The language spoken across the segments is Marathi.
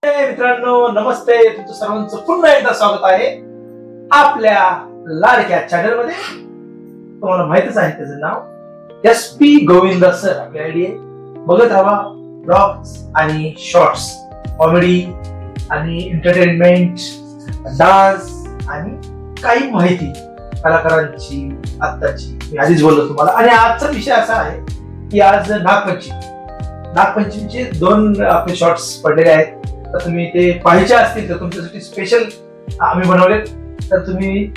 मित्रांनो नमस्ते, तुमचं सर्वांचं पुन्हा एकदा स्वागत आहे आपल्या लाडक्या चॅनल मध्ये. तुम्हाला माहितच आहे त्याचं नाव SP गोविंदा सर. आपली आयडी आहे. बघत राहा ब्लॉग्स आणि शॉर्ट्स, कॉमेडी आणि एंटरटेनमेंट, डान्स आणि काही माहिती कलाकारांची आत्ताची. मी आधीच बोललो तुम्हाला. आणि आजचा विषय असा आहे की आज नागपंचमीचे 2 आपले शॉर्ट्स पडलेले आहेत. तर तुम्ही ते पाहायचे असतील तर तुमच्यासाठी स्पेशल आम्ही बनवले. तर तुम्ही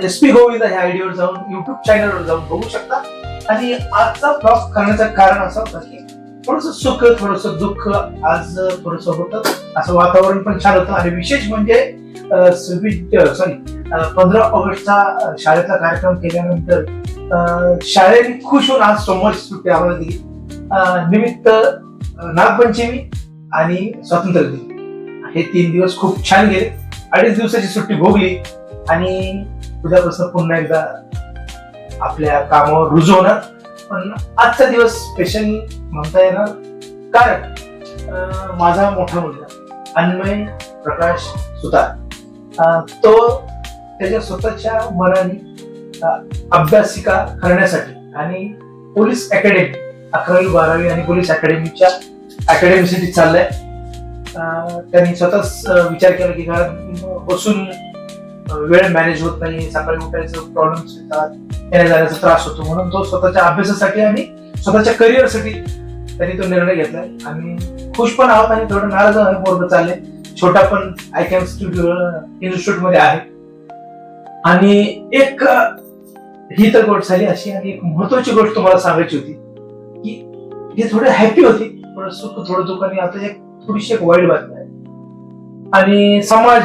SP गोविंदा ह्या आयडीवर जाऊन युट्यूब चॅनलवर जाऊन बघू शकता. आणि आजचा ब्लॉग करण्याचं कारण असं होतं की थोडंसं सुख थोडंसं दुःख आज थोडंसं होतं. असं वातावरण पण छान होतं. आणि विशेष म्हणजे 15 ऑगस्टचा शाळेतला कार्यक्रम केल्यानंतर शाळेने खुश होऊन आज सोमवारची सुट्टी आम्हाला दिली. निमित्त नागपंचमी आणि स्वातंत्र्य दिन हे 3 दिवस खूप छान गेले. 2.5 दिवसाची सुट्टी भोगली आणि उद्यापासून पुन्हा एकदा आपल्या कामावर रुजू होणार. पण आजचा दिवस स्पेशल म्हणता येणार कारण माझा मोठा मुलगा अन्मय प्रकाश सुतार तो त्याच्या स्वतःच्या मनाने अभ्यासिका करण्यासाठी आणि पोलीस अकॅडमी 11वी 12वी आणि पोलीस अकॅडमीच्या अकॅडमीसाठी चाललाय. त्यांनी स्वतःच विचार केला की घरात बसून वेळ मॅनेज होत नाही, सकाळी उठायचं प्रॉब्लेम्स येतात, येण्या जाण्याचा त्रास होतो, म्हणून तो स्वतःच्या अभ्यासासाठी आणि स्वतःच्या करिअरसाठी त्यांनी तो निर्णय घेतलाय. आणि खुश पण आहोत आणि थोडं नाराज पोरग चालले. छोटा पण ICAM इन्स्टिट्यूट मध्ये आहे. आणि एक ही तर गोष्ट झाली अशी. आणि एक महत्वाची गोष्ट तुम्हाला सांगायची होती की हे थोडे हॅपी होती, थोडं सुख थोडं दुःख. आणि आता एक थोडीशी एक वाईट बातमी आहे. आणि समाज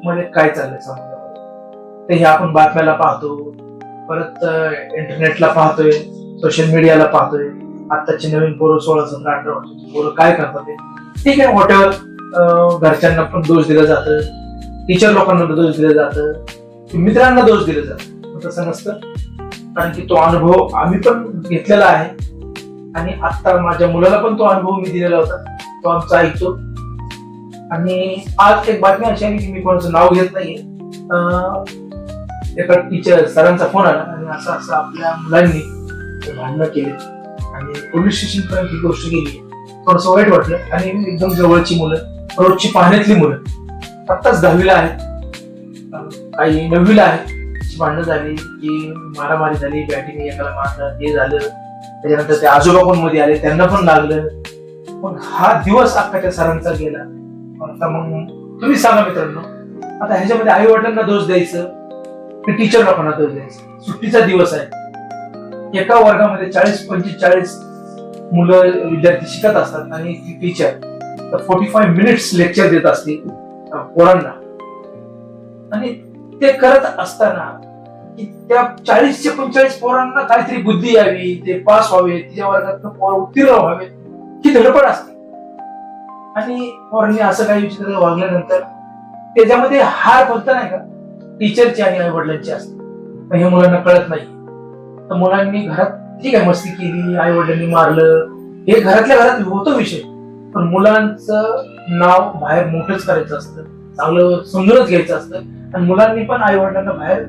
मध्ये काय चाललंय समाजामध्ये ते हे आपण बातम्याला पाहतो, परत इंटरनेटला पाहतोय, सोशल मीडियाला पाहतोय. आताची नवीन पोरं 16, 17, 18 वर्षाची पोरं काय करतात ते ठीक आहे. व्हॉटएव्हर. घरच्यांना पण दोष दिला जातं, टीचर लोकांना दोष दिला जातं, मित्रांना दोष दिला जातं. तसं नसतं. कारण की तो अनुभव आम्ही पण घेतलेला आहे. आणि आता माझ्या मुलाला पण तो अनुभव मी दिलेला होता, तो आमचा ऐकतो. आणि आज एक बातमी अशी आहे की मी कोणाचं नाव घेत नाहीये. एका टीचर सरांचा फोन आला आणि असं आपल्या मुलांनी भांडणं केले आणि पोलीस स्टेशन पर्यंत ही गोष्ट गेली. थोडंसं वाईट वाटलं. आणि एकदम जवळची मुलं, रोजची पाहण्यातली मुलं, आत्ताच 10वीला आहेत, काही 9वीला आहेत, भांडणं झाली की मारामारी झाली, बॅटिंग एकाला मारलं, हे झालं. त्याच्यानंतर ते आजोबा पण मध्ये आले, त्यांना पण लागलं. पण हा दिवस अख्खा सरांचा गेला. आता मग तुम्ही सांगा मित्रांनो, आता ह्याच्यामध्ये आई वडिलांना दोष द्यायचं की टीचर लोकांना दोष द्यायचं? सुट्टीचा दिवस आहे. एका वर्गामध्ये 40-45 मुलं विद्यार्थी शिकत असतात आणि ती टीचर 45 मिनिट्स लेक्चर देत असते पोरांना. आणि ते करत असताना की त्या 40 ते 45 पोरांना काहीतरी बुद्धी यावी, ते पास व्हावे, तिच्या वर्गात पोरं उत्तीर्ण व्हावे ही धडपड असते. आणि पोरांनी असं काही विचित्र वागल्यानंतर त्याच्यामध्ये हार फक्त नाही का टीचरची आणि आई वडिलांची असते. पण हे मुलांना कळत नाही. तर मुलांनी घरात ठीक आहे मस्ती केली, आई वडिलांनी मारलं, हे घरातल्या घरात होतो विषय. पण मुलांचं नाव बाहेर मोठंच करायचं असतं, चांगलं समजूनच घ्यायचं असतं. आणि मुलांनी पण आई वडिलांना बाहेर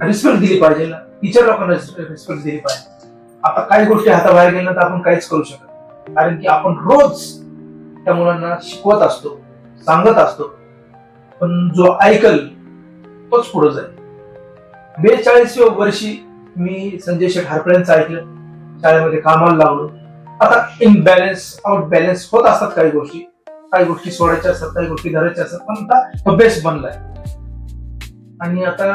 रिस्पेक्ट दिली पाहिजे, टीचर लोकांना रिस्पेक्ट दिली पाहिजे. आता काही गोष्टी हाताबाहेर गेल्या तर आपण काहीच करू शकत, कारण की आपण रोज त्या मुलांना शिकवत असतो, सांगत असतो. पण जो ऐकल तोच पुढे जाईल. 42व्या वर्षी मी संजय शेठ हरपळ्यांचं ऐकलं, शाळेमध्ये कामाला लागलो. आता इनबॅलन्स आउट बॅलन्स होत असतात काही गोष्टी सोडायच्या असतात, काही गोष्टी धरायच्या असतात. पण आता बेस्ट बनलाय. आणि आता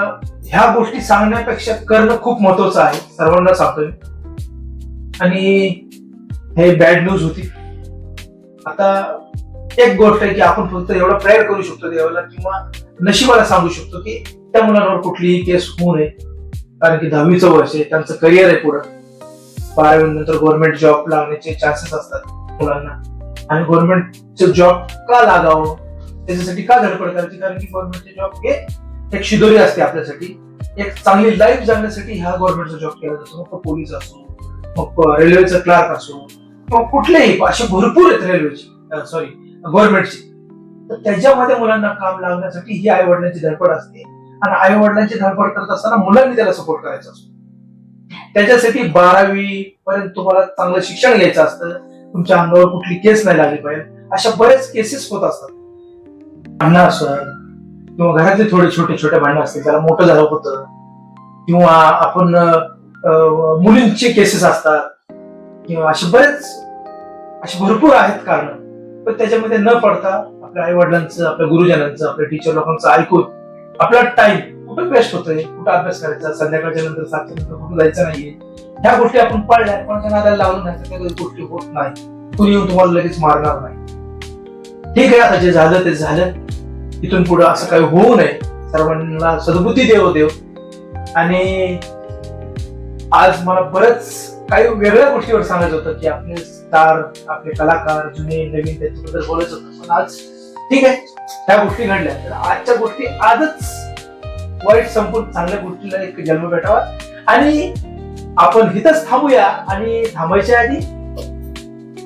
ह्या गोष्टी सांगण्यापेक्षा करणं खूप महत्वाचं आहे, सर्वांना सांगतोय. आणि हे बॅड न्यूज होती. आता एक गोष्ट आहे की आपण फक्त एवढा प्रेयर करू शकतो देवाला किंवा नशिबाला सांगू शकतो की त्या मुलांवर कुठलीही केस होऊ नये. कारण की 10वीचं वर्ष आहे, त्यांचं करिअर आहे पुढं. 12वी नंतर गव्हर्नमेंट जॉब लागण्याचे चान्सेस असतात मुलांना. आणि गव्हर्नमेंटचं जॉब का लागावं, त्याच्यासाठी का धडपड करायची? कारण की गव्हर्नमेंटचे जॉब हे एक शिदोरी असते आपल्यासाठी. एक चांगली लाईफ जगण्यासाठी ह्या गव्हर्नमेंटचा जॉब केला जातो. मग पोलीस असो, मग रेल्वेचा क्लार्क असो, किंवा कुठलेही असे भरपूर आहेत रेल्वेचे गव्हर्नमेंटची, तर त्याच्यामध्ये मुलांना काम लागण्यासाठी ही आई वडिलांची धडपड असते. आणि आई वडिलांची धडपड करत असताना मुलांनी त्याला सपोर्ट करायचा असतो. त्याच्यासाठी 12वी पर्यंत तुम्हाला चांगलं शिक्षण घ्यायचं असतं, तुमच्या अंगावर कुठली केस नाही लागली पाहिजे. अशा बरेच केसेस होत असतात. भांडणं असतात किंवा घरातले थोडे छोटे छोटे भांडणं असतील, त्याला मोठं झालं होतं, किंवा आपण मुलींचे केसेस असतात, किंवा असे भरपूर आहेत कारण. पण त्याच्यामध्ये न पडता आपल्या आई वडिलांचं, आपल्या गुरुजनांचं, आपल्या टीचर लोकांचं ऐकून आपला टाइम कुठं वेस्ट होतोय, कुठं अभ्यास करायचा, संध्याकाळच्या नंतर 7च्या नंतर कुठं जायचं नाहीये, ह्या गोष्टी आपण पाळल्या. पण त्या नादाला लावून नाही, त्या गोष्टी होत नाही. कुणी येऊन तुम्हाला लगेच मारणार नाही. ठीक आहे, आता जे झालं ते झालं. इथून पुढे असं काही होऊ नये. सर्वांना सद्बुद्धी देव. आणि आज मला बरंच काही वेगळ्या गोष्टीवर सांगायचं होतं, की आपले स्टार, आपले कलाकार जुने नवीन त्यांच्याबद्दल बोलायचं होतं. पण आज ठीक आहे, त्या गोष्टी घडल्या, तर आजच्या गोष्टी आजच वाईट संपून चांगल्या गोष्टीला एक जन्म भेटावा. आणि आपण इथंच थांबूया. आणि थांबायच्या आधी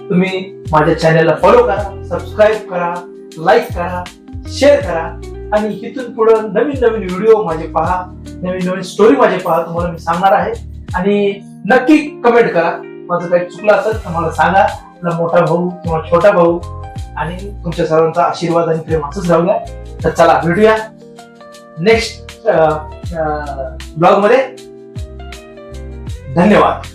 तुम्ही माझ्या चॅनलला फॉलो करा, सबस्क्राईब करा, लाईक करा, शेअर करा. आणि इथून पुढे नवीन नवीन व्हिडिओ माझे पहा, नवीन नवीन स्टोरी माझे पहा, तुम्हाला मी सांगणार आहे. आणि नक्की कमेंट करा. माझं काही चुकलं असेल तर मला सांगा. आपला मोठा भाऊ किंवा छोटा भाऊ, आणि तुमच्या सर्वांचा आशीर्वाद आणि प्रेम असंच राहू द्या. तर चला भेटूया नेक्स्ट ब्लॉग मध्ये. धन्यवाद.